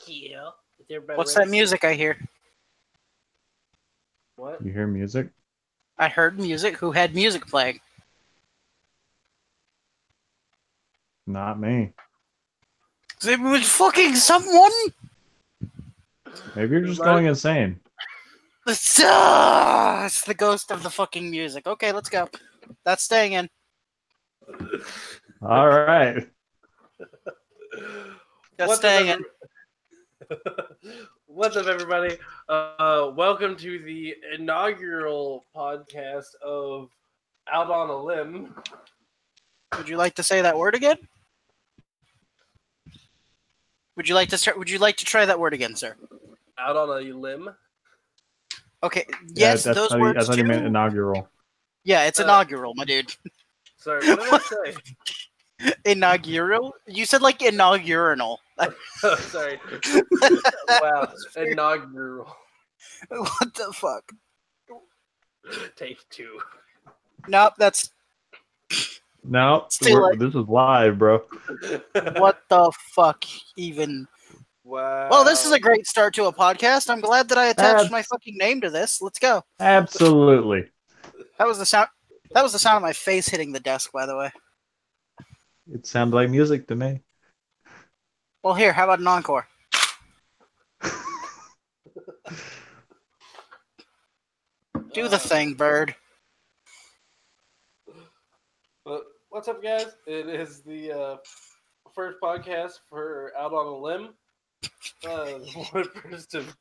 Yeah. What's that music I hear? What? You hear music? I heard music. Who had music playing? Not me. It was fucking someone. Maybe you're just going insane. It's the ghost of the fucking music. Okay, let's go. That's staying in. All right. That's staying in. What's up, everybody? Welcome to the inaugural podcast of Out on a Limb. Would you like to say that word again? Would you like to try that word again, sir? Out on a limb? Okay. Yes, yeah, those words I thought too. you meant inaugural. Yeah, it's inaugural, my dude. Sorry, what did I say? Inaugural? You said like inaugural. Oh, sorry. Wow, inaugural. What the fuck? Take two. Nope, that's... No, Still this is live, bro. What the fuck, even? Wow. Well, this is a great start to a podcast. I'm glad that I attached my fucking name to this. Let's go. Absolutely. That was the sound. That was the sound of my face hitting the desk, by the way. It sounded like music to me. Well, here, how about an encore? Do the thing, bird. Well, what's up, guys? It is the first podcast for Out on a Limb. First of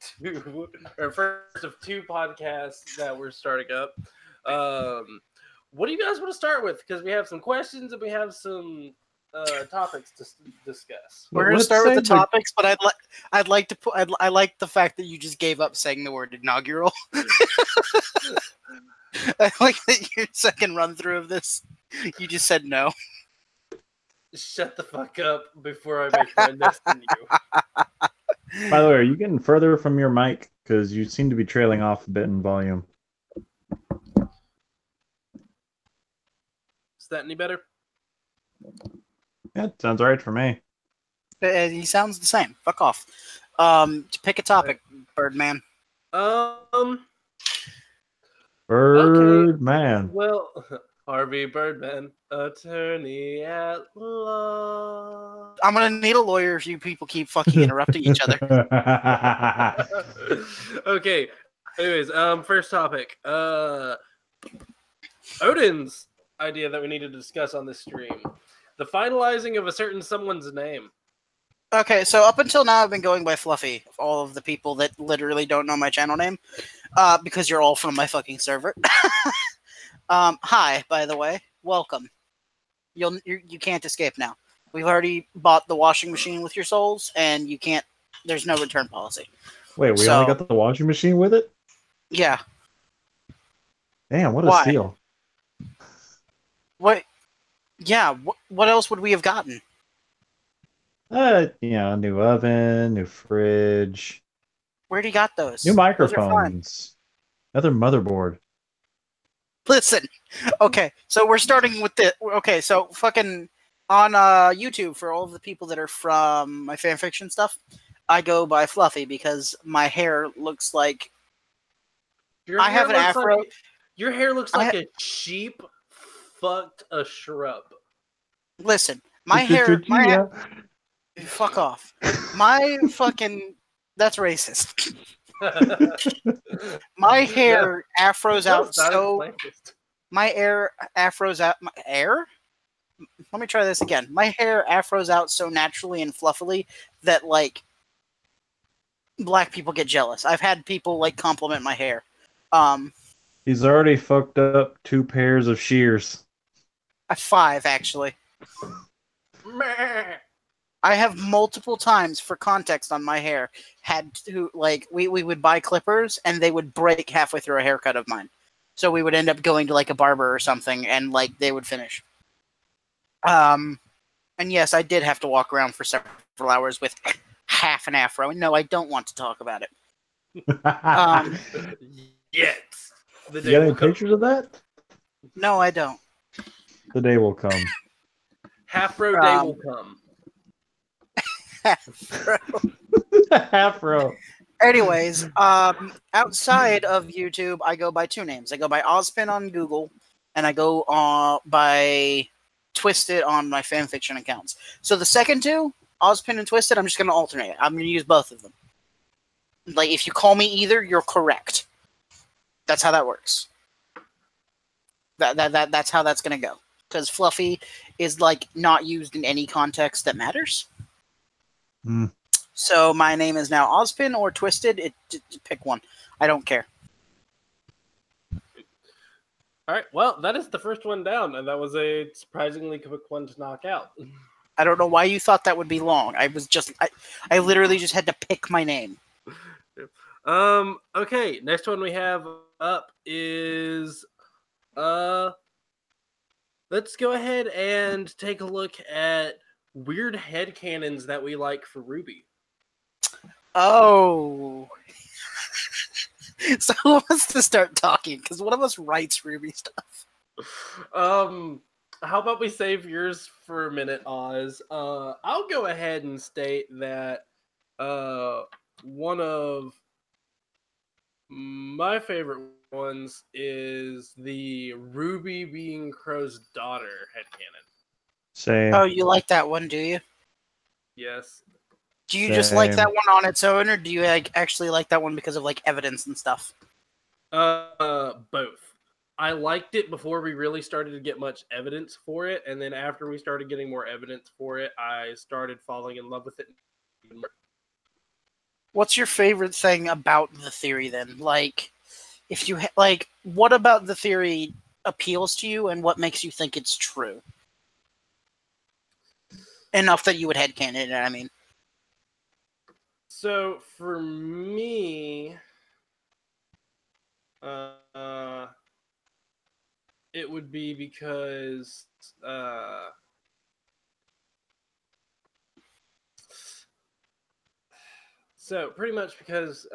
two podcasts that we're starting up. What do you guys want to start with? Because we have some questions and we have some topics to discuss. We're gonna start with the topics, but I'd like to put. I like the fact that you just gave up saying the word inaugural. I like that your second run through of this, you just said no. Shut the fuck up before I make my nest in you. By the way, are you getting further from your mic? Because you seem to be trailing off a bit in volume. Is that any better? Yeah, it sounds all right for me. He sounds the same. Fuck off. Pick a topic, Birdman. Birdman. Okay. Well, Harvey Birdman, attorney at law. I'm gonna need a lawyer if you people keep fucking interrupting each other. Okay. Anyways, first topic. Odin's idea that we need to discuss on this stream. The finalizing of a certain someone's name. Okay, so up until now, I've been going by Fluffy. All of the people that literally don't know my channel name, because you're all from my fucking server. Hi, by the way, welcome. You can't escape now. We've already bought the washing machine with your souls, and you can't. There's no return policy. Wait, we only got the washing machine with it? Yeah. Damn, what a steal! What? Yeah. What else would we have gotten? New oven, new fridge. Where'd he got those? New microphones. Another motherboard. Listen. Okay, so we're starting with the... Okay, so fucking... On YouTube, for all of the people that are from my fanfiction stuff, I go by Fluffy because my hair looks like... I have an afro. Your hair looks like a sheep fucked a shrub. Listen, my hair... Fuck off. My fucking... That's racist. My hair afros out so... My hair afros out... My hair? Let me try this again. My hair afros out so naturally and fluffily that, like, black people get jealous. I've had people, like, compliment my hair. He's already fucked up 2 pairs of shears. 5, actually. I have multiple times, for context on my hair, had to, like, we would buy clippers, and they would break halfway through a haircut of mine. So we would end up going to, like, a barber or something, and, like, they would finish. And yes, I did have to walk around for several hours with half an afro, and no, I don't want to talk about it. Yes. You got any pictures of that? No, I don't. The day will come. Half-ro day will come. Half-ro. Afro. Anyways, outside of YouTube, I go by two names. I go by Ozpin on Google, and I go by Twisted on my fanfiction accounts. So the second two, Ozpin and Twisted, I'm just going to alternate. I'm going to use both of them. Like, if you call me either, you're correct. That's how that works. That's how that's going to go. Because Fluffy is, like, not used in any context that matters. Mm. So my name is now Ozpin or Twisted. Pick one. I don't care. All right. Well, that is the first one down, and that was a surprisingly quick one to knock out. I don't know why you thought that would be long. I literally just had to pick my name. Okay. Next one we have up is let's go ahead and take a look at weird headcanons that we like for Ruby. Oh. So who wants to start talking? Because one of us writes Ruby stuff. How about we save yours for a minute, Oz? I'll go ahead and state that one of my favorite ones is the Ruby being Crow's daughter headcanon. Same. Oh, you like that one, do you? Yes. Do you just like that one on its own, or do you actually like that one because of like evidence and stuff? Both. I liked it before we really started to get much evidence for it, and then after we started getting more evidence for it, I started falling in love with it. What's your favorite thing about the theory then? Like, if you what about the theory appeals to you, and what makes you think it's true? Enough that you would headcanon it, I mean. So for me, it would be because so pretty much because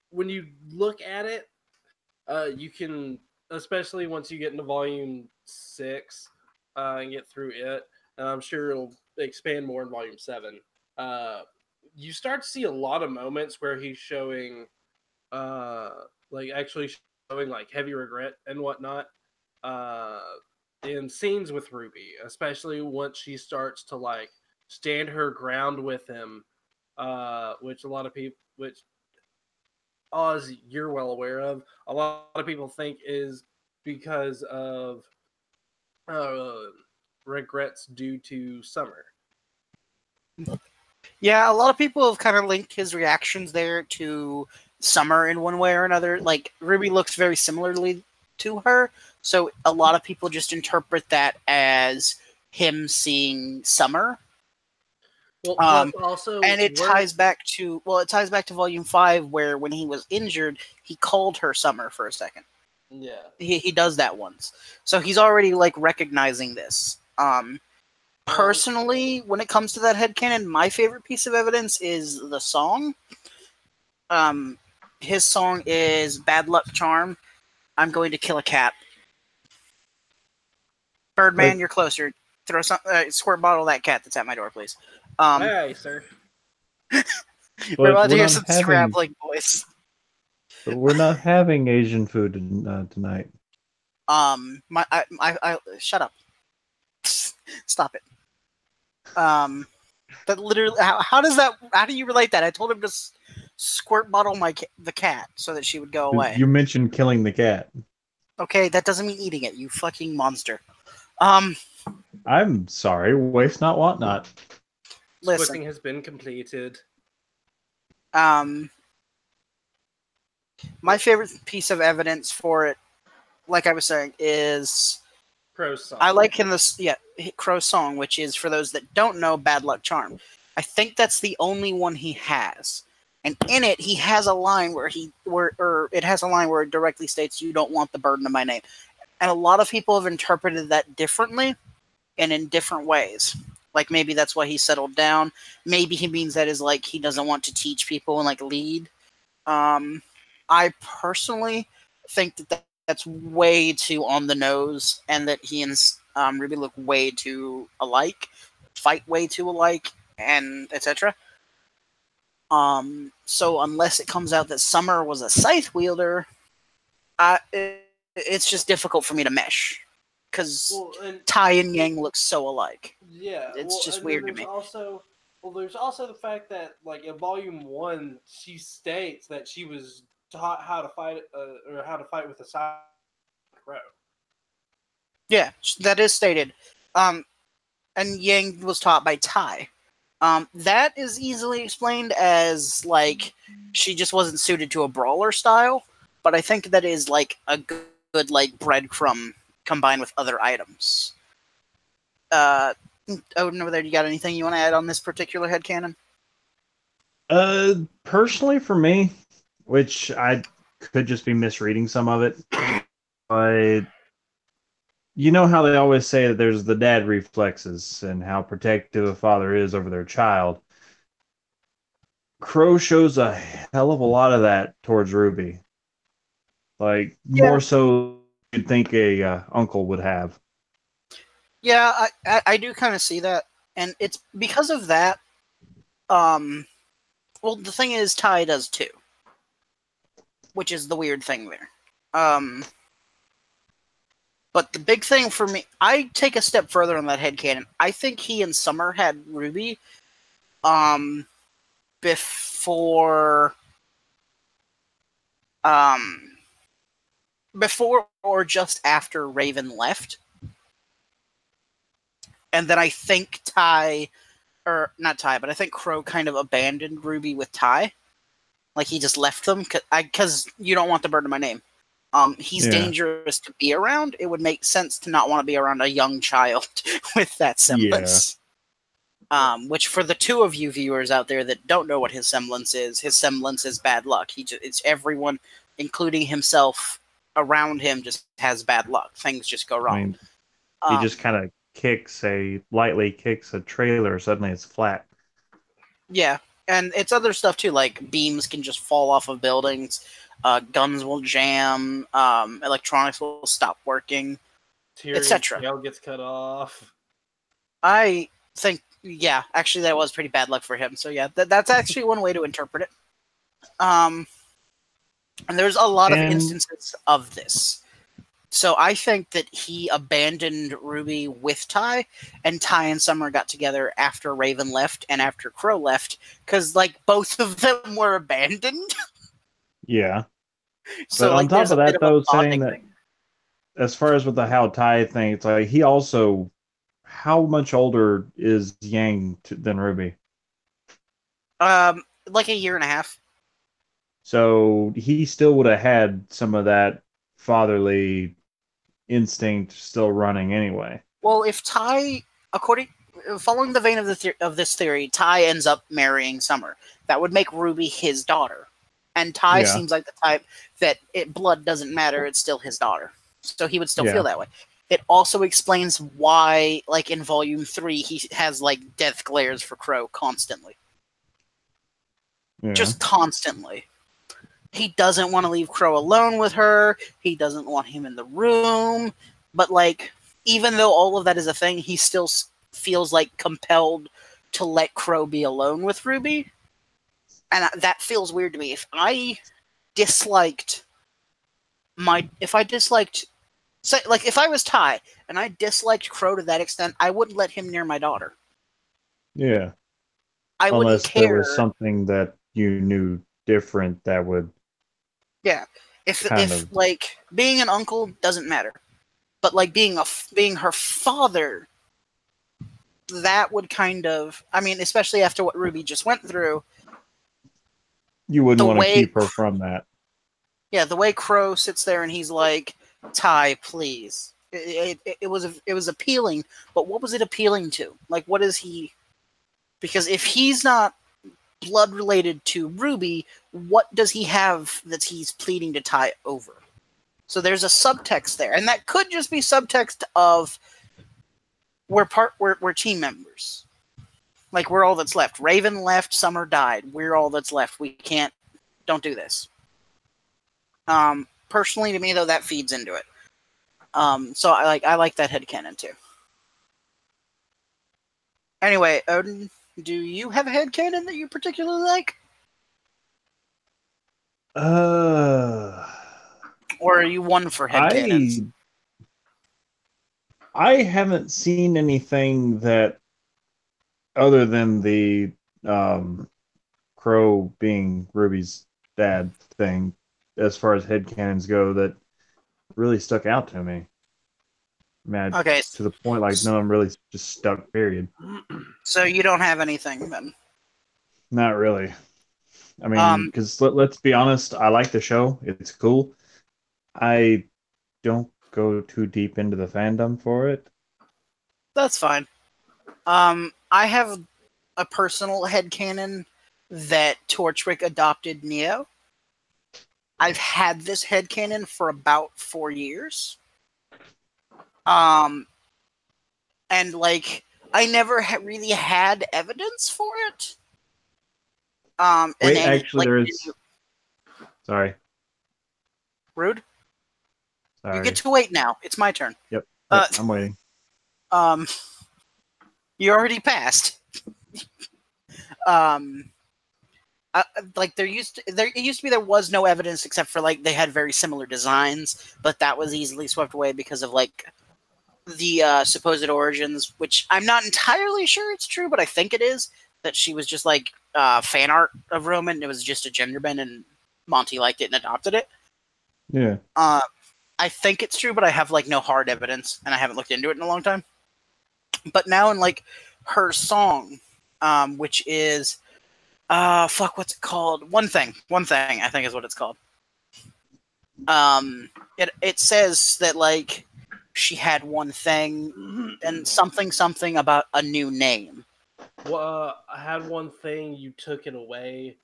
when you look at it, you can, especially once you get into volume 6 and get through it, and I'm sure it'll expand more in volume 7. You start to see a lot of moments where he's showing, actually showing like heavy regret and whatnot, in scenes with Ruby, especially once she starts to like stand her ground with him, which a lot of people, which Oz, you're well aware of, a lot of people think is because of regrets due to Summer. Yeah, a lot of people have kind of linked his reactions there to Summer in one way or another. Like, Ruby looks very similarly to her, so a lot of people just interpret that as him seeing Summer. Well, also, and it ties back to Volume 5, where when he was injured, he called her Summer for a second. Yeah, he does that once, so he's already like recognizing this. Personally, when it comes to that headcanon, my favorite piece of evidence is the song. His song is Bad Luck Charm. I'm going to kill a cat. Birdman, you're closer. Throw some squirt bottle that cat that's at my door, please. Aye, sir. We're about to hear some scrabbling voice. But we're not having Asian food tonight. Shut up. Stop it. That literally, how do you relate that? I told him to squirt bottle the cat so that she would go away. You mentioned killing the cat. Okay, that doesn't mean eating it, you fucking monster. I'm sorry, waste not, want not. Listen. Squishing has been completed. My favorite piece of evidence for it, like I was saying, is Crow's song. I like Crow's song, which is, for those that don't know, Bad Luck Charm. I think that's the only one he has. And in it, he has a line where it directly states, "You don't want the burden of my name." And a lot of people have interpreted that differently and in different ways. Like, maybe that's why he settled down. Maybe he means that is like he doesn't want to teach people and like lead. I personally think that's way too on the nose, and that he and Ruby look way too alike, fight way too alike, and etc. So unless it comes out that Summer was a scythe wielder, it's just difficult for me to mesh. Because Tai and Yang look so alike. Yeah. It's just weird to me. There's also the fact that, like, in Volume 1, she states that she was taught how to fight, or how to fight with a side crow. Yeah, that is stated. And Yang was taught by Tai. That is easily explained as, like, she just wasn't suited to a brawler style, but I think that is, like, a good like, breadcrumb combined with other items. Odin, over there, you got anything you want to add on this particular headcanon? Personally for me, which I could just be misreading some of it, but you know how they always say that there's the dad reflexes and how protective a father is over their child. Crow shows a hell of a lot of that towards Ruby. Like, more so than you'd think a uncle would have. Yeah, I do kind of see that. And it's because of that. Well, the thing is, Tai does too. Which is the weird thing there. But the big thing for me, I take a step further on that headcanon. I think he and Summer had Ruby before or just after Raven left. And then I think not Tai, but I think Crow kind of abandoned Ruby with Tai. Like, he just left them, because you don't want the bird in my name. He's dangerous to be around. It would make sense to not want to be around a young child with that semblance. Yeah. Which, for the two of you viewers out there that don't know what his semblance is bad luck. It's everyone, including himself, around him just has bad luck. Things just go wrong. I mean, he just kind of lightly kicks a trailer, suddenly it's flat. Yeah, and it's other stuff too, like beams can just fall off of buildings, guns will jam, electronics will stop working, etc. Tail gets cut off. I think, yeah, actually that was pretty bad luck for him, so yeah, that's actually one way to interpret it. And there's a lot of instances of this. So I think that he abandoned Ruby with Tai, and Tai and Summer got together after Raven left and after Crow left, because, like, both of them were abandoned. Yeah. So, but like, on top of that, though, saying that, thing. As far as with the how Tai thing, it's like, he also, how much older is Yang than Ruby? Like a year and a half. So he still would have had some of that fatherly instinct still running anyway. Well, if Tai, following the vein of this theory, Tai ends up marrying Summer. That would make Ruby his daughter, and Tai seems like the type that blood doesn't matter; it's still his daughter. So he would still feel that way. It also explains why, like in Volume 3, he has like death glares for Crow constantly, just constantly. He doesn't want to leave Crow alone with her. He doesn't want him in the room. But, like, even though all of that is a thing, he still feels, like, compelled to let Crow be alone with Ruby. And that feels weird to me. If I disliked... if I was Tai, and I disliked Crow to that extent, I wouldn't let him near my daughter. Yeah. Unless there was something that you knew different that would... Yeah, if like being an uncle doesn't matter, but like being her father, that would kind of, I mean, especially after what Ruby just went through, you wouldn't want to keep her from that. Yeah, the way Crow sits there and he's like, "Tai, please." It was appealing, but what was it appealing to? Like, what is he? Because if he's not blood related to Ruby, what does he have that he's pleading to Tai over? So there's a subtext there, and that could just be subtext of we're team members. Like, we're all that's left. Raven left, Summer died. We're all that's left. Don't do this. Personally, to me though, that feeds into it. So I like that headcanon too. Anyway, Odin, do you have a headcanon that you particularly like? Uh, Or are you one for headcanons? I haven't seen anything that, other than the Crow being Ruby's dad thing, as far as headcanons go, that really stuck out to me. Man, Okay. to the point like none of them really just stuck. Period. So you don't have anything then? Not really. I mean, because let's be honest, I like the show. It's cool. I don't go too deep into the fandom for it. That's fine. I have a personal headcanon that Torchwick adopted Neo. I've had this headcanon for about 4 years. And like, I never really had evidence for it. Wait, and actually, like, there is. Sorry. Rude. Sorry. You get to wait now. It's my turn. Yep. I'm waiting. You already passed. Like it used to be there was no evidence except for like they had very similar designs, but that was easily swept away because of like the supposed origins, which I'm not entirely sure it's true, but I think it is, that she was just like fan art of Roman. It was just a gender bend, and Monty liked it and adopted it. Yeah. I think it's true, but I have like no hard evidence, and I haven't looked into it in a long time. But now in like her song, which is what's it called? One thing, I think is what it's called. It says that like she had one thing and something about a new name. Well, I had one thing, you took it away.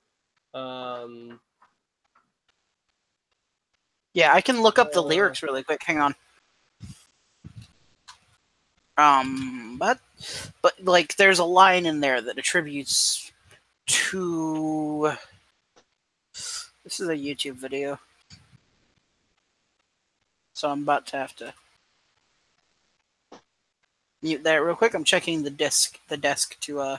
Yeah, I can look up the lyrics really quick. Hang on. But like, there's a line in there that attributes to. This is a YouTube video, so I'm about to have to mute that real quick. I'm checking the desk to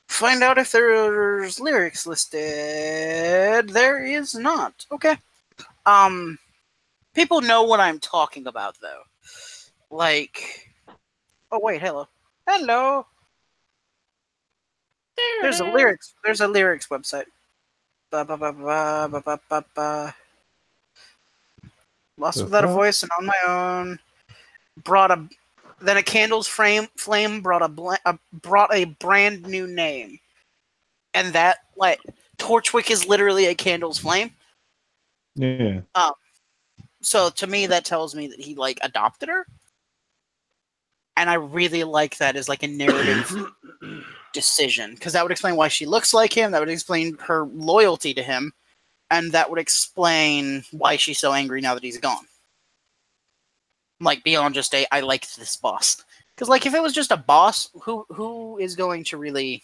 find out if there's lyrics listed. There is not. Okay. People know what I'm talking about, though. Like, oh wait, hello. There's a lyrics website. Lost without a voice and on my own. Then a candle's flame brought a brand new name, and that, like, Torchwick is literally a candle's flame. Yeah. So to me, that tells me that he like adopted her, and I really like that as like a narrative decision, because that would explain why she looks like him. That would explain her loyalty to him, and that would explain why she's so angry now that he's gone. Like, beyond just I like this boss. Because like, if it was just a boss, who is going to really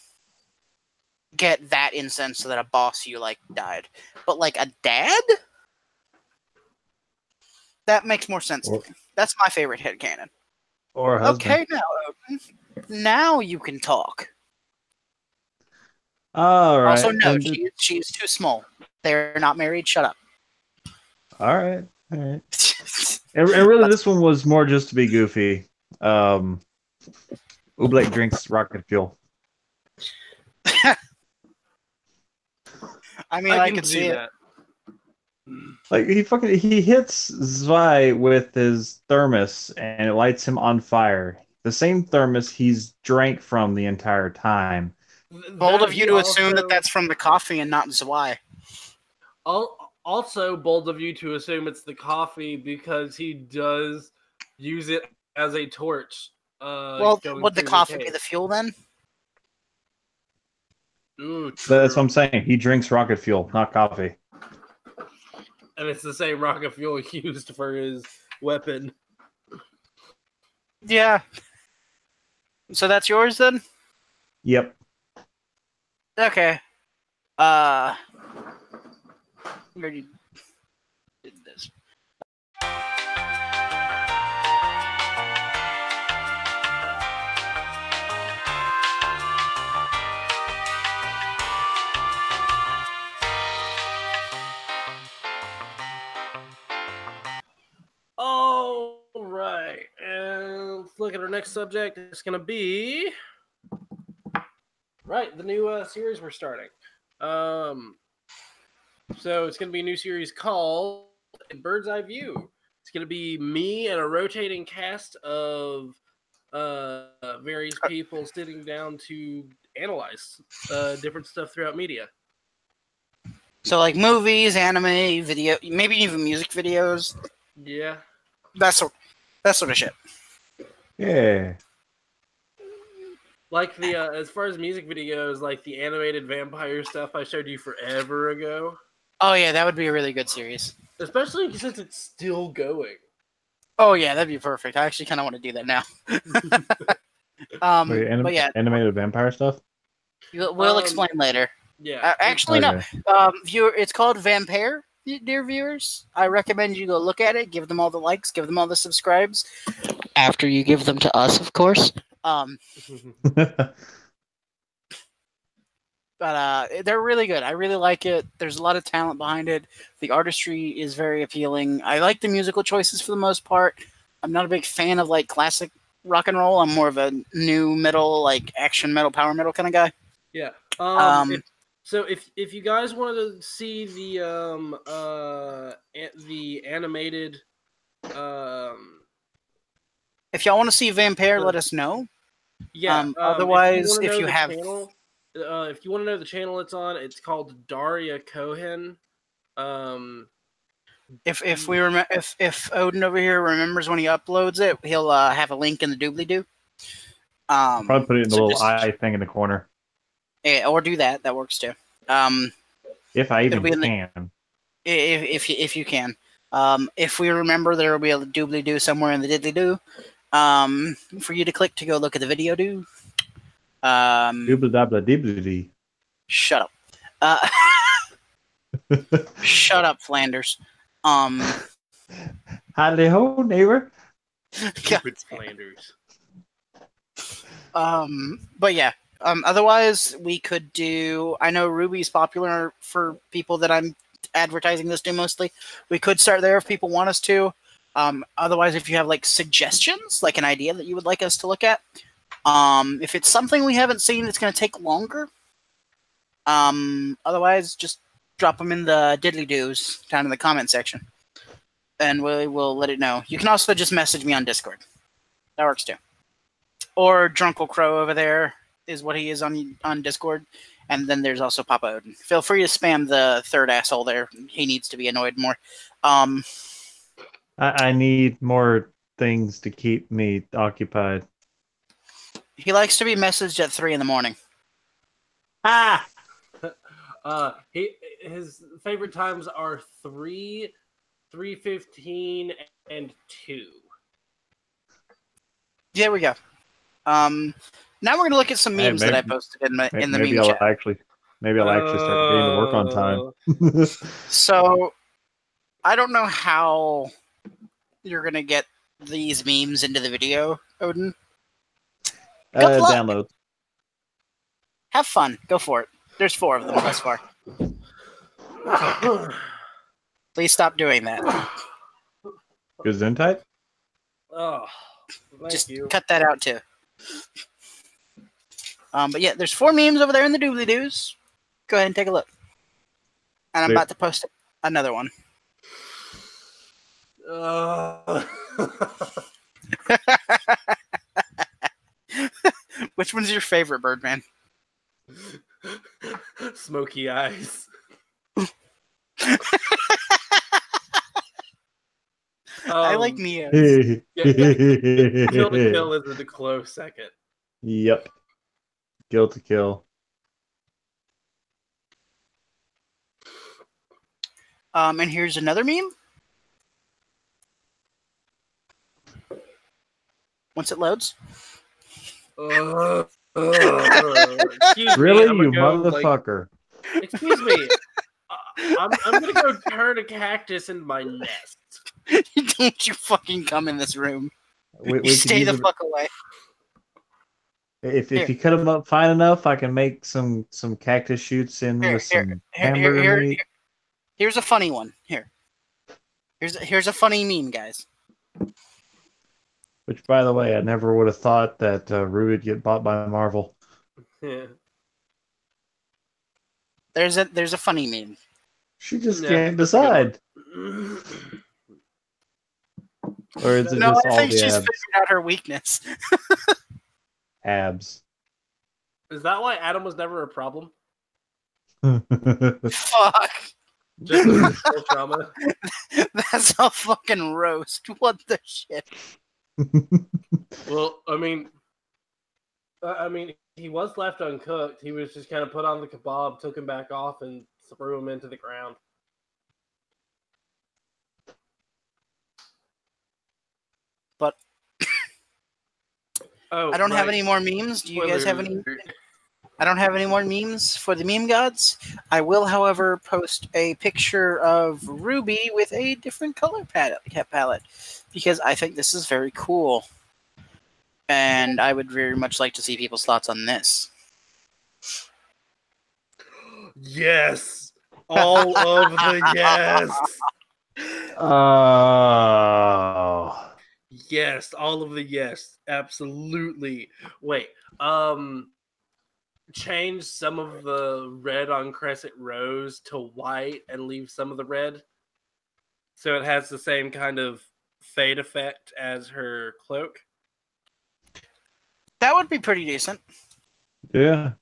get that incensed that a boss you like died? But like a dad? That makes more sense to me. That's my favorite headcanon. Or a husband. Okay, now you can talk. All right. Also, no, she is too small. They're not married. Shut up. All right. And really, this one was more just to be goofy. Oobleck drinks rocket fuel. I mean, I can see that. it. Like, he hits Zwei with his thermos and it lights him on fire. The same thermos he's drank from the entire time. Bold of you to assume that that's from the coffee and not Zwei. Also, bold of you to assume it's the coffee, because he does use it as a torch. Well, would the coffee be the fuel then? Ooh, That's what I'm saying. He drinks rocket fuel, not coffee. And it's the same rocket fuel used for his weapon. Yeah. So that's yours then? Yep. Okay. I already did this. look at our next subject. It's going to be the new series we're starting. So it's going to be a new series called Bird's Eye View. It's going to be me and a rotating cast of various people sitting down to analyze different stuff throughout media. So like movies, anime, video, maybe even music videos. Yeah. That sort of shit. Yeah. Like the as far as music videos, like the animated vampire stuff I showed you forever ago. Oh yeah, that would be a really good series. Especially since it's still going. Oh yeah, that'd be perfect. I actually kind of want to do that now. Wait, but yeah, animated vampire stuff. We'll explain later. Yeah. Actually, okay. no. Viewer, it's called Vampire, dear viewers. I recommend you go look at it. Give them all the likes. Give them all the subscribes. After you give them to us, of course. But they're really good. I really like it. There's a lot of talent behind it. The artistry is very appealing. I like the musical choices for the most part. I'm not a big fan of like classic rock and roll. I'm more of a new metal, like action metal, power metal kind of guy. Yeah. If you guys wanted to see the animated if y'all want to see Vampire, let us know. Yeah. Otherwise, if you have channel, if you want to know the channel it's on, it's called Daria Cohen. If Odin over here remembers when he uploads it, he'll have a link in the doobly-doo. Probably put it in the little eye thing in the corner. Yeah, or do that. That works too. If I even can. If you can. If we remember, there will be a doobly-doo somewhere in the diddly-doo. For you to click to go look at the video do. Doobly-dabla-dibbly-dee. Shut up. Shut up, Flanders. Howdy ho, neighbor. Stupid Flanders. But yeah. Otherwise, we could do. I know Ruby's popular for people that I'm advertising this to mostly. We could start there if people want us to. Otherwise, if you have like suggestions, like an idea that you would like us to look at, if it's something we haven't seen, it's going to take longer. Otherwise, just drop them in the diddly-doos down in the comment section, and we will let it know. You can also just message me on Discord. That works too. Or Druncle Crow over there is what he is on Discord. And then there's also Papa Odin. Feel free to spam the third asshole there. He needs to be annoyed more. I need more things to keep me occupied. He likes to be messaged at 3 a.m. His favorite times are 3, 3:15, and 2. There we go. Now we're gonna look at some memes that I posted in the meme chat. Maybe I'll actually start getting to work on time. So I don't know how you're gonna get these memes into the video, Odin. Good luck. Download. Have fun. Go for it. There's 4 of them thus far. Please stop doing that. Gesundheit? Oh, just cut that out too. But yeah, there's 4 memes over there in the doobly-doos. Go ahead and take a look. And I'm about to post another one. Which one's your favorite, Birdman? Smoky eyes. I like Neo's. Kill to kill is a close second. Yep. Kill to kill. And here's another meme. Once it loads. Really, you motherfucker? Excuse me. I'm gonna go turn a cactus in my nest. Don't you fucking come in this room. We stay the fuck away. If you cut them up fine enough, I can make some cactus shoots in with some hamburger meat. Here's a funny one. Here's a funny meme, guys. Which, by the way, I never would have thought that Ruby would get bought by Marvel. Yeah. There's a funny meme. She just Yeah, can't that's a good decide. one. Or is it No, just I all think the she's abs? figured out her weakness. Abs. Is that why Adam was never a problem? Fuck. Just physical trauma. That's a fucking roast. What the shit? Well, I mean, he was left uncooked. He was just kind of put on the kebab, took him back off, and threw him into the ground. But Oh, I don't have right. any more memes. Do you guys have any? Spoiler. I don't have any more memes for the meme gods. I will, however, post a picture of Ruby with a different color palette because I think this is very cool. And I would very much like to see people's thoughts on this. Yes! All of the yes! Oh. Yes, all of the yes. Absolutely. Wait, change some of the red on Crescent Rose to white and leave some of the red. So it has the same kind of fade effect as her cloak. That would be pretty decent. Yeah.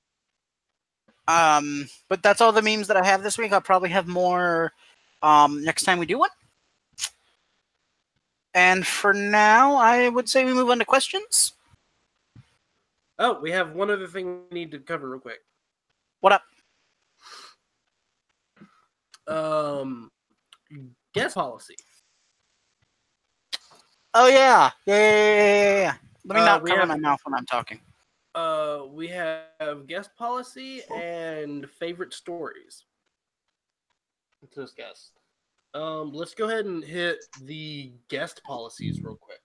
But that's all the memes that I have this week. I'll probably have more next time we do one. And for now, I would say we move on to questions. Oh, we have one other thing we need to cover real quick. What up? Guest policy. Oh, yeah. Yeah. Let me not we cover have- my mouth when I'm talking. We have guest policy and favorite stories to discuss. Let's go ahead and hit the guest policies real quick.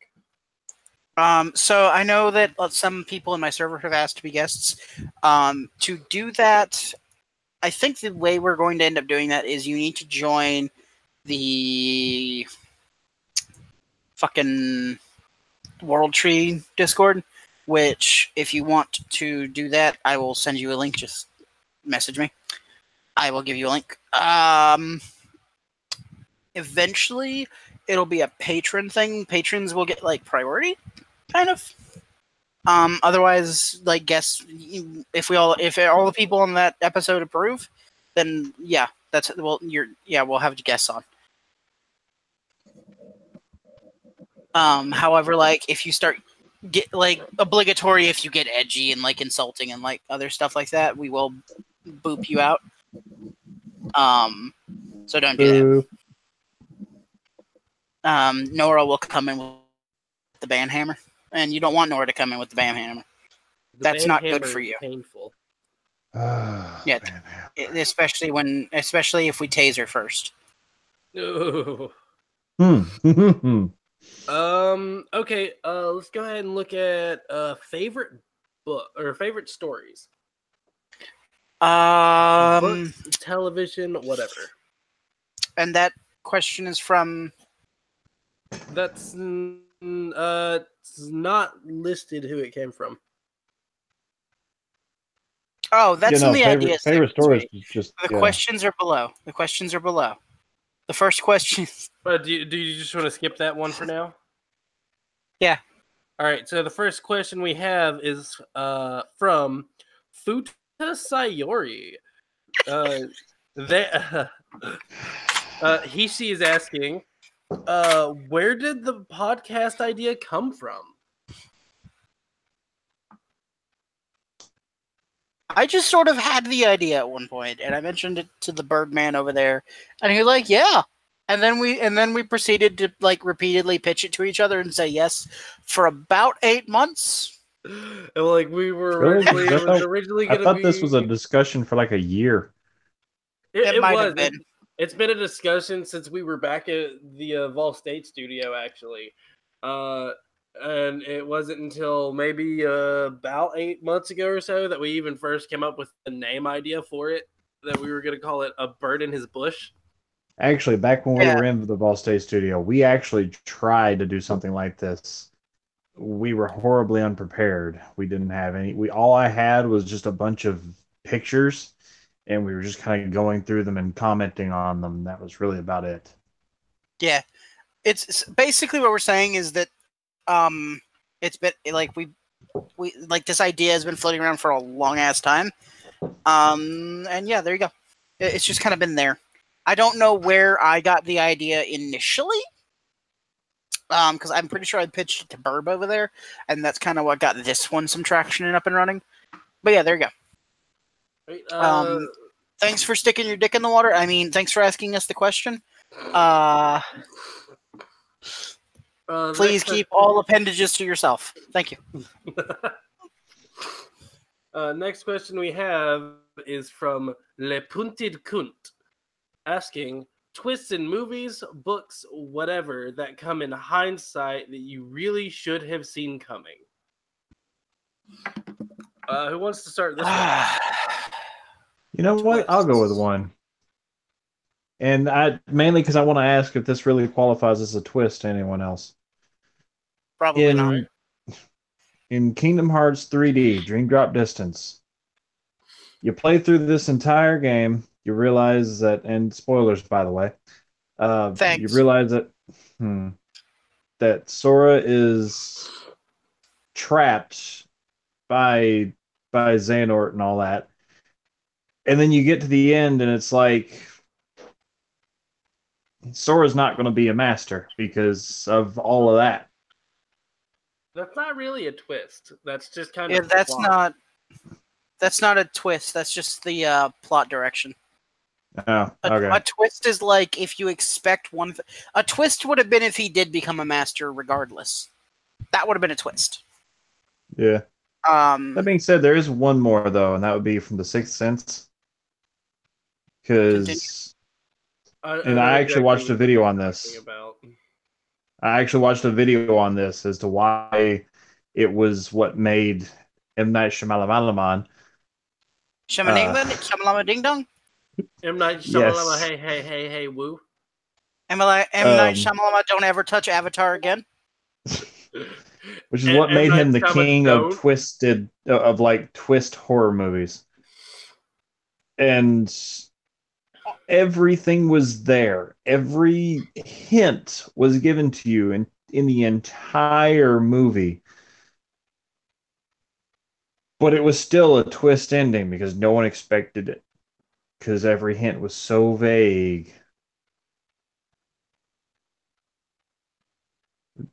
So I know that some people in my server have asked to be guests. To do that, I think the way we're going to end up doing that is you need to join the fucking World Tree Discord, which if you want to do that, I will send you a link. Just message me. I will give you a link. Eventually, it'll be a patron thing. Patrons will get like priority, kind of. Otherwise, like guests, if all the people on that episode approve, then yeah, we'll have guests on. However, like if you start get like obligatory, if you get edgy and like insulting and like other stuff like that, we will boop you out. So don't do that. Nora will come in with the band hammer, and you don't want Nora to come in with the band hammer. That's not good for you. Painful. Yeah, especially if we tase her first. No. Okay. Let's go ahead and look at favorite book or favorite stories. Books, television, whatever. And that question is from. That's it's not listed who it came from. Oh, that's in the ideas. Favorite stories is just the questions are below. The questions are below. The first question. But do you just want to skip that one for now? Yeah. All right. So the first question we have is from Futa Sayori. She is asking, where did the podcast idea come from? I just sort of had the idea at one point, and I mentioned it to the Birdman over there, and he was like, "Yeah." And then we proceeded to like repeatedly pitch it to each other and say yes for about 8 months. And like we were originally, it was originally going to be. I thought this was a discussion for like a year. It might was. have been. It's been a discussion since we were back at the Vol State studio, actually. And it wasn't until maybe about 8 months ago or so that we even first came up with the name idea for it, that we were going to call it A Bird in His Bush. Actually, back when we were in the Ball State studio, we actually tried to do something like this. we were horribly unprepared. We didn't have any. All I had was just a bunch of pictures, and we were just kind of going through them and commenting on them. That was really about it. Yeah, it's basically what we're saying is that it's been like we like this idea has been floating around for a long ass time. And yeah, there you go. It's just kind of been there. I don't know where I got the idea initially. Because I'm pretty sure I pitched it to Burb over there, and that's kind of what got this one some traction and up and running. But yeah, there you go. Right, Thanks for sticking your dick in the water. I mean, thanks for asking us the question. Please keep all appendages to yourself. Thank you. Next question we have is from Le Punted Kunt, asking, twists in movies, books, whatever, that come in hindsight that you really should have seen coming. Who wants to start this one? You know what? I'll go with one. And mainly because I want to ask if this really qualifies as a twist to anyone else. Probably not. In Kingdom Hearts 3D, Dream Drop Distance, you play through this entire game, you realize that, and spoilers by the way, Thanks. you realize that that Sora is trapped by Xehanort and all that. And then you get to the end and it's like Sora's not going to be a master because of all of that. That's not really a twist. That's just kind of that's not a twist. That's just the plot direction. Oh, okay. A twist is like if you expect one. A twist would have been if he did become a master, regardless. That would have been a twist. Yeah. That being said, there is one more though, and that would be from The Sixth Sense. Because, and I actually watched a video on this. I actually watched a video on this as to why it was what made M. Night Shyamalan. Shyamalan Ding Dong. M. Night Shyamalan, yes. hey, woo. M. Night Shyamalan, don't ever touch Avatar again. Which is what made him the king of twist horror movies. And everything was there. Every hint was given to you in the entire movie. But it was still a twist ending because no one expected it. Because every hint was so vague.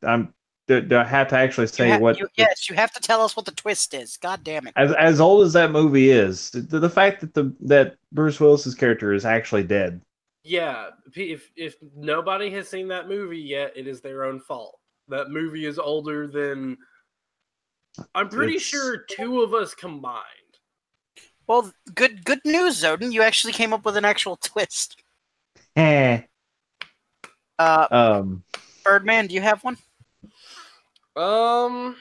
Do I have to actually say what? Yes, you have to tell us what the twist is. God damn it! As old as that movie is, the fact that Bruce Willis's character is actually dead. Yeah, if nobody has seen that movie yet, it is their own fault. That movie is older than I'm pretty sure two of us combined. Well, good news, Zodin. You actually came up with an actual twist. Birdman, do you have one? I'd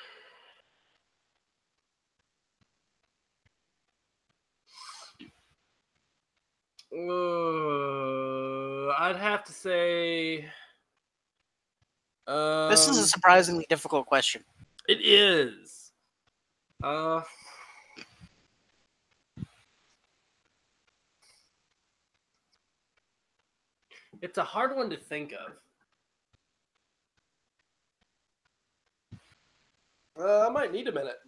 have to say this is a surprisingly difficult question. It is. It's a hard one to think of. I might need a minute.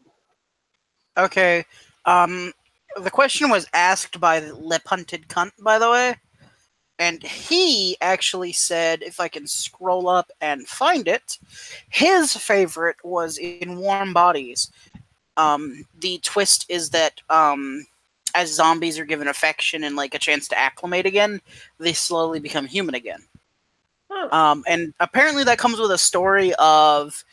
Okay. The question was asked by Le Punted Cunt, by the way. And he actually said, if I can scroll up and find it, his favorite was in Warm Bodies. The twist is that as zombies are given affection and like a chance to acclimate again, they slowly become human again. Huh. And apparently that comes with a story of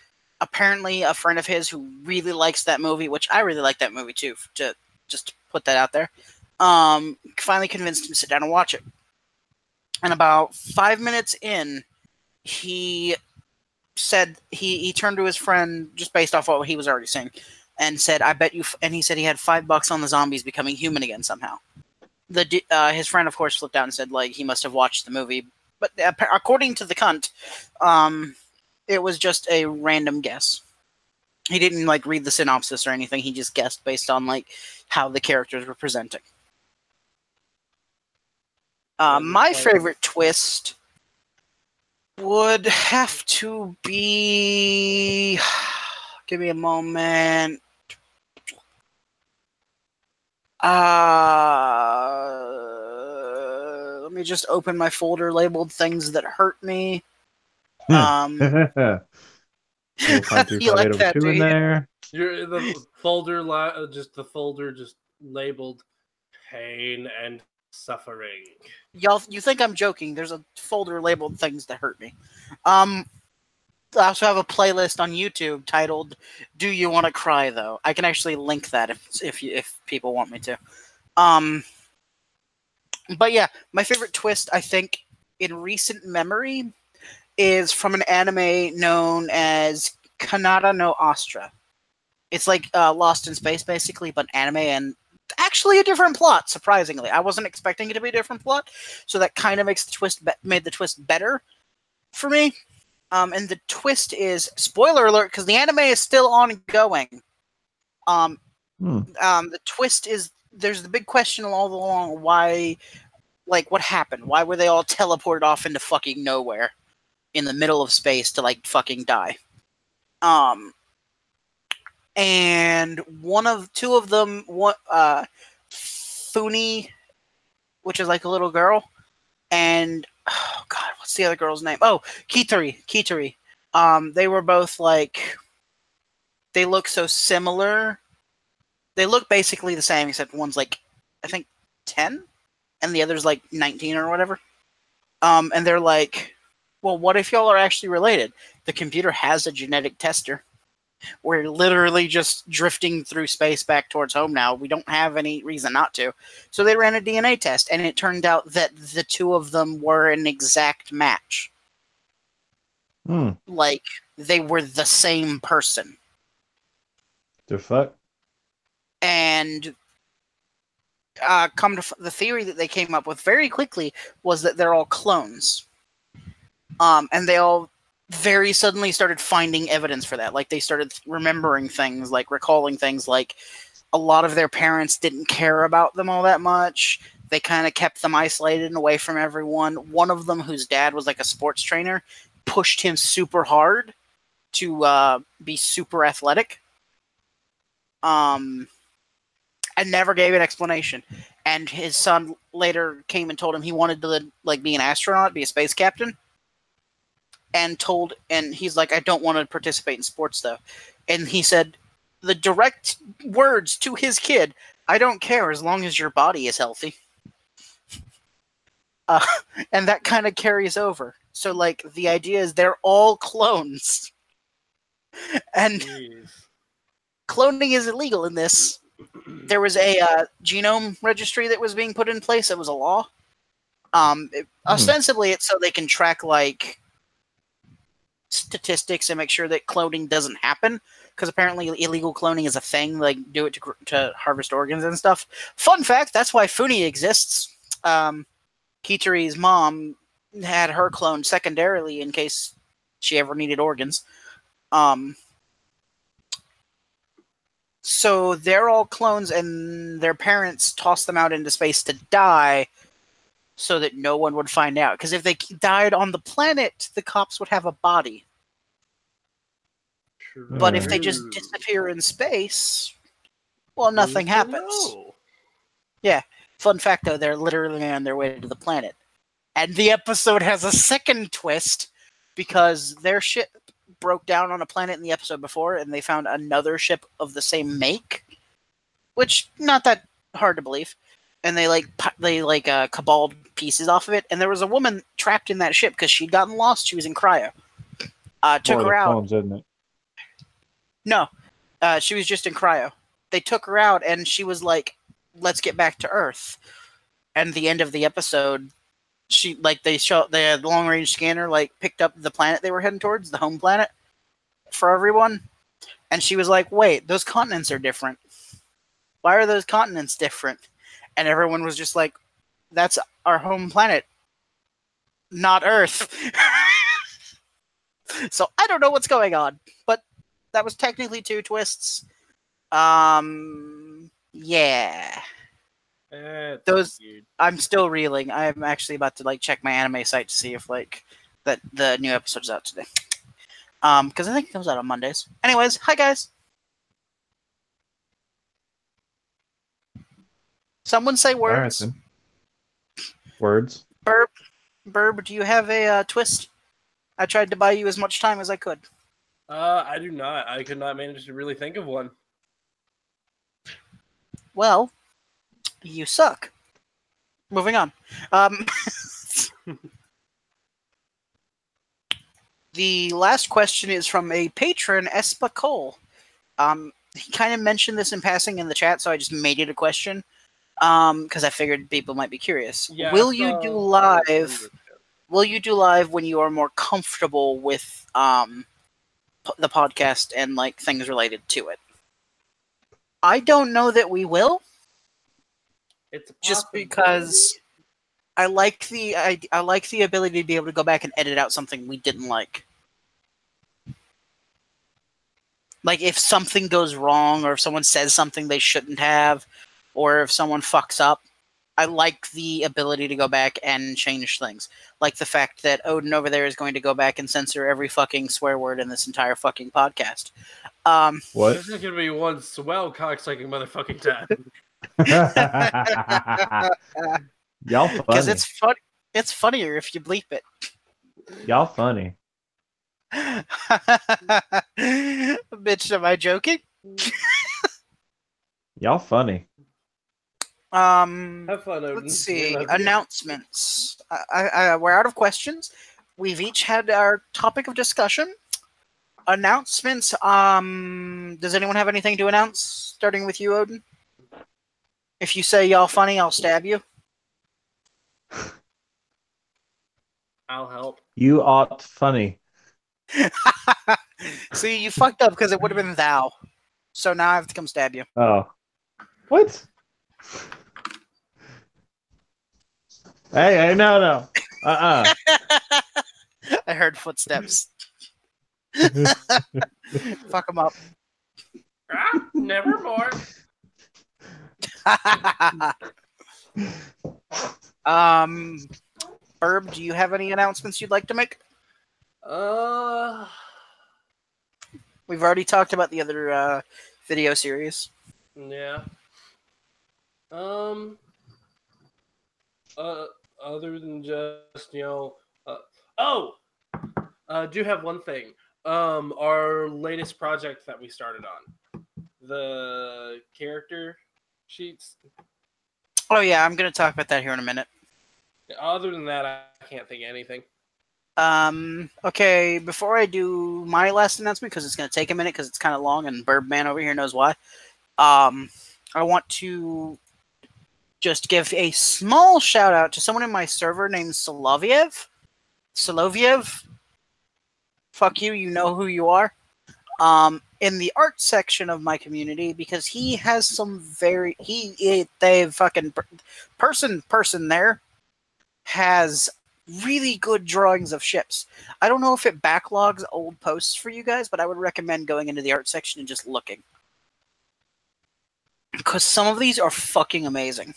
apparently a friend of his who really likes that movie, which I really like that movie too, to just put that out there, finally convinced him to sit down and watch it. And about 5 minutes in, he said, he turned to his friend, just based off what he was already saying, and said, I bet you, and he said he had $5 on the zombies becoming human again somehow. His friend, of course, flipped out and said, like, he must have watched the movie. But according to the cunt, it was just a random guess. He didn't like read the synopsis or anything. He just guessed based on like how the characters were presenting. My favorite twist would have to be. Give me a moment. Let me just open my folder labeled things that hurt me. We'll find You like that, two do in you? there. You're the folder, just the folder, just labeled pain and suffering. Y'all, you think I'm joking? There's a folder labeled things that hurt me. I also have a playlist on YouTube titled "Do You Want to Cry?" Though I can actually link that if people want me to. But yeah, my favorite twist I think in recent memory is from an anime known as Kanata no Astra. It's like Lost in Space basically, but anime and actually a different plot. Surprisingly, I wasn't expecting it to be a different plot, so that kind of makes the twist made the twist better for me. And the twist is, spoiler alert, because the anime is still ongoing. The twist is, there's the big question all along, why, like, what happened? Why were they all teleported off into fucking nowhere in the middle of space to, like, fucking die? And two of them, Funi, which is like a little girl, and oh god, what's the other girl's name? Oh, Kitari. They were both like, they look so similar. They look basically the same, except one's like, I think 10, and the other's like 19 or whatever. And they're like, well, what if y'all are actually related? The computer has a genetic tester. We're literally just drifting through space back towards home now. We don't have any reason not to. So they ran a DNA test, and it turned out that the two of them were an exact match. Like, they were the same person. The fuck? And the theory that they came up with very quickly was that they're all clones. And they all very suddenly started finding evidence for that. Like, they started remembering things, like recalling things, like a lot of their parents didn't care about them all that much. They kind of kept them isolated and away from everyone. One of them, whose dad was like a sports trainer, pushed him super hard to be super athletic. And never gave an explanation. And his son later came and told him he wanted to like be an astronaut, be a space captain. And he's like, I don't want to participate in sports though. And he said the direct words to his kid, I don't care as long as your body is healthy. And that kind of carries over. So like the idea is they're all clones. And cloning is illegal in this. There was a genome registry that was being put in place. It was a law. Ostensibly it's so they can track like statistics and make sure that cloning doesn't happen, because apparently illegal cloning is a thing. Like, do it to harvest organs and stuff. Fun fact, that's why Funi exists. Kitari's mom had her cloned secondarily in case she ever needed organs. So they're all clones, and their parents tossed them out into space to die so that no one would find out. Because if they died on the planet, the cops would have a body. True. But if they just disappear in space, well, nothing happens. Yeah. Fun fact, though, they're literally on their way to the planet. And the episode has a second twist, because their ship broke down on a planet in the episode before, and they found another ship of the same make, which, not that hard to believe. And they caballed pieces off of it, and there was a woman trapped in that ship because she'd gotten lost. She was in cryo. Took her out. Clones, isn't it? No, she was just in cryo. They took her out, and she was like, "Let's get back to Earth." And the end of the episode, the long range scanner picked up the planet they were heading towards, the home planet for everyone, and she was like, "Wait, those continents are different. Why are those continents different?" And everyone was just like, that's our home planet, not Earth. So I don't know what's going on, but that was technically 2 twists. Yeah. Those weird. I'm still reeling. I'm actually about to like check my anime site to see if like that the new episode's out today. Because I think it comes out on Mondays. Anyways, hi guys. Someone say All right, words. then. Words. Burb, do you have a twist? I tried to buy you as much time as I could. I do not. I could not manage to really think of one. Well, you suck. Moving on. The last question is from a patron, Espa Cole. He kind of mentioned this in passing in the chat, so I just made it a question. Because I figured people might be curious. Yeah, Will you do live when you are more comfortable with the podcast and like things related to it? I don't know that we will. It's just because I like the ability to be able to go back and edit out something we didn't like. Like if something goes wrong, or if someone says something they shouldn't have, or if someone fucks up, I like the ability to go back and change things. Like the fact that Odin over there is going to go back and censor every fucking swear word in this entire fucking podcast. What? There's not gonna be one swell cocksucking motherfucking time. Y'all funny. Because it's fun. It's funnier if you bleep it. Y'all funny. Bitch, am I joking? Y'all funny. Have fun, Odin. Let's see. Announcements. We're out of questions. We've each had our topic of discussion. Announcements. Does anyone have anything to announce? Starting with you, Odin. If you say y'all funny, I'll stab you. I'll help. You ought funny. See, you fucked up because it would have been thou. So now I have to come stab you. Oh. What? Hey, no. I heard footsteps. Fuck them up. Nevermore. Herb, do you have any announcements you'd like to make? We've already talked about the other video series. Yeah. Other than just, do have one thing. Our latest project that we started on. The character sheets. Oh yeah, I'm gonna talk about that here in a minute. Other than that, I can't think of anything. Okay, before I do my last announcement, because it's going to take a minute because it's kind of long and Birdman over here knows why, I want to just give a small shout out to someone in my server named Soloviev. Fuck you, you know who you are. In the art section of my community, because he has some person there has really good drawings of ships. I don't know if it backlogs old posts for you guys, but I would recommend going into the art section and just looking. Because some of these are fucking amazing.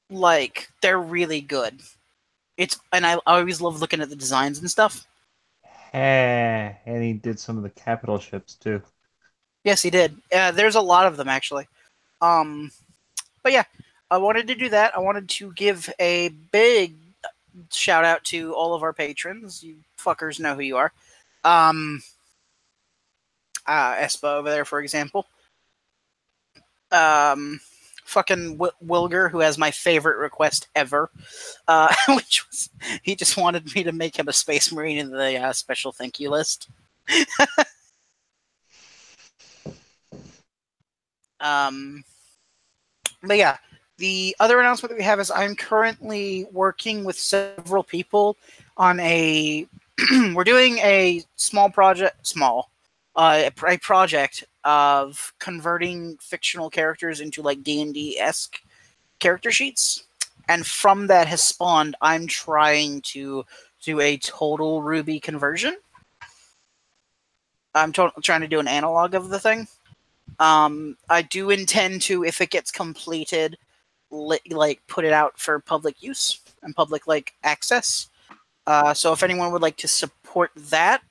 Like, they're really good. And I always love looking at the designs and stuff. And he did some of the capital ships too. Yes, he did. There's a lot of them, actually. But yeah, I wanted to do that. I wanted to give a big shout out to all of our patrons. You fuckers know who you are. Espa over there, for example. Fucking Wilger, who has my favorite request ever, which was he just wanted me to make him a Space Marine in the special thank you list. But yeah, the other announcement that we have is I'm currently working with several people on a we're doing a project of converting fictional characters into like D&D-esque character sheets. And from that has spawned, I'm trying to do a total Ruby conversion. I'm trying to do an analog of the thing. I do intend to, if it gets completed, like put it out for public use and public like access. So if anyone would like to support that,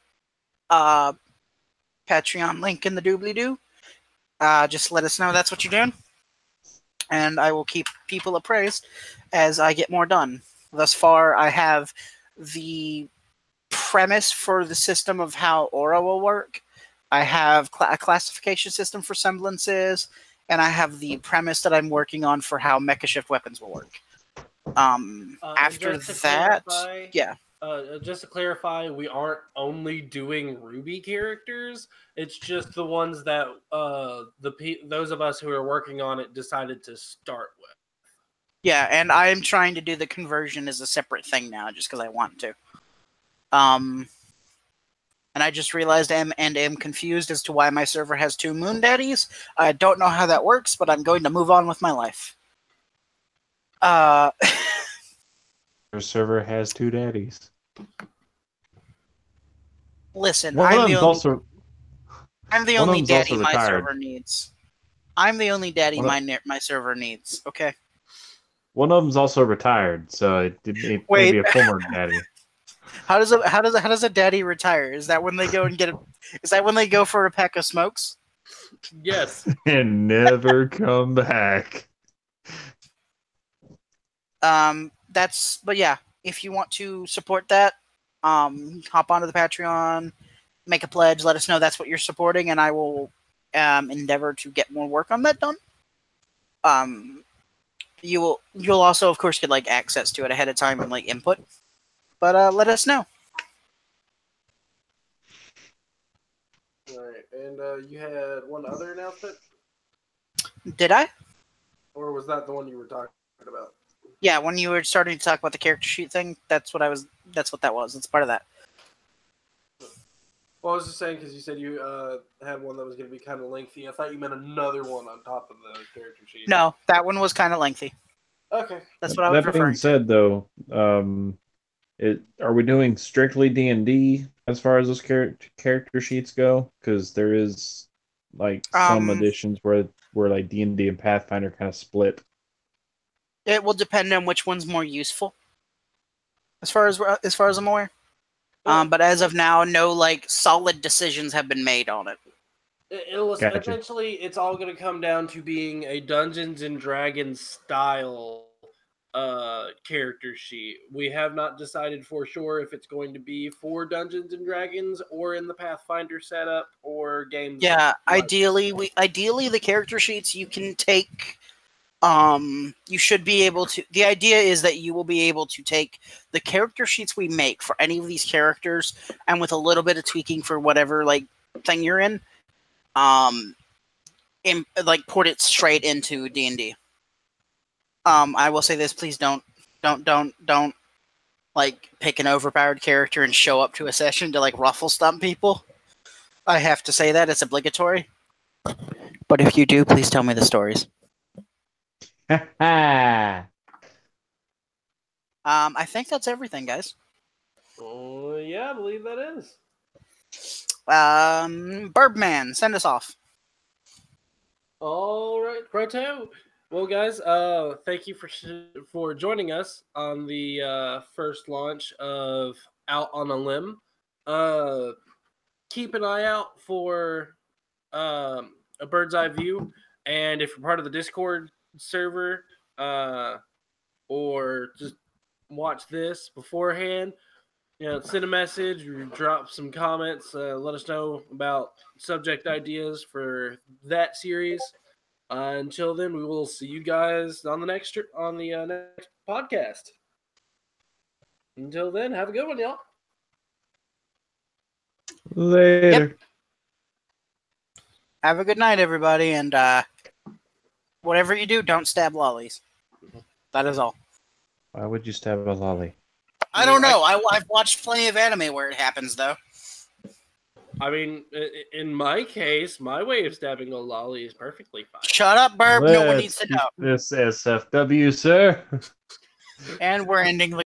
Patreon link in the doobly-doo. Just let us know that's what you're doing, and I will keep people appraised as I get more done. Thus far, I have the premise for the system of how Aura will work. I have a classification system for semblances, and I have the premise that I'm working on for how Mecha Shift weapons will work. After that, yeah. Just to clarify, we aren't only doing Ruby characters. It's just the ones that those of us who are working on it decided to start with. Yeah, and I am trying to do the conversion as a separate thing now, just because I want to. And I just realized I am confused as to why my server has 2 Moon Daddies. I don't know how that works, but I'm going to move on with my life. Your server has 2 daddies. Listen, I'm the only daddy my server needs. I'm the only daddy my server needs. Okay. One of them's also retired, so it may be a former daddy. How does a daddy retire? Is that when they go and get is that when they go for a pack of smokes? Yes. And never come back. But yeah, if you want to support that, hop onto the Patreon, make a pledge, let us know that's what you're supporting, and I will endeavor to get more work on that done. You'll also, of course, get like access to it ahead of time and like input. But let us know. All right, and you had one other announcement? Did I? Or was that the one you were talking about? Yeah, when you were starting to talk about the character sheet thing, that's what that was. It's part of that. Well, I was just saying because you said you had one that was going to be kind of lengthy. I thought you meant another one on top of the character sheet. No, that one was kind of lengthy. Okay. That's what I was referring to. That being said, though, are we doing strictly D&D as far as those character sheets go? Because there is like some editions where like D&D and Pathfinder kind of split. It will depend on which one's more useful, as far as I'm aware. But as of now, no like solid decisions have been made on it. Eventually, it's all going to come down to being a Dungeons and Dragons style character sheet. We have not decided for sure if it's going to be for Dungeons and Dragons or in the Pathfinder setup or games. Yeah, ideally the character sheets you can take. You should be able to. The idea is that you will be able to take the character sheets we make for any of these characters, and with a little bit of tweaking for whatever like thing you're in, like put it straight into D&D. I will say this: please don't like pick an overpowered character and show up to a session to like ruffle stump people. I have to say that it's obligatory. But if you do, please tell me the stories. I think that's everything, guys. Oh, yeah, I believe that is. Birdman, send us off. All right, righto. Well, guys, thank you for joining us on the first launch of Out on a Limb. Keep an eye out for a bird's eye view, and if you're part of the Discord server, or just watch this beforehand, send a message or drop some comments, let us know about subject ideas for that series. Until then, we will see you guys on the next podcast. Until then, have a good one, y'all. Later. Yep. Have a good night, everybody, and whatever you do, don't stab lollies. That is all. Why would you stab a lolly? I don't know. I've watched plenty of anime where it happens, though. I mean, in my case, my way of stabbing a lolly is perfectly fine. Shut up, Burb. No one needs to know. This SFW, sir. And we're ending the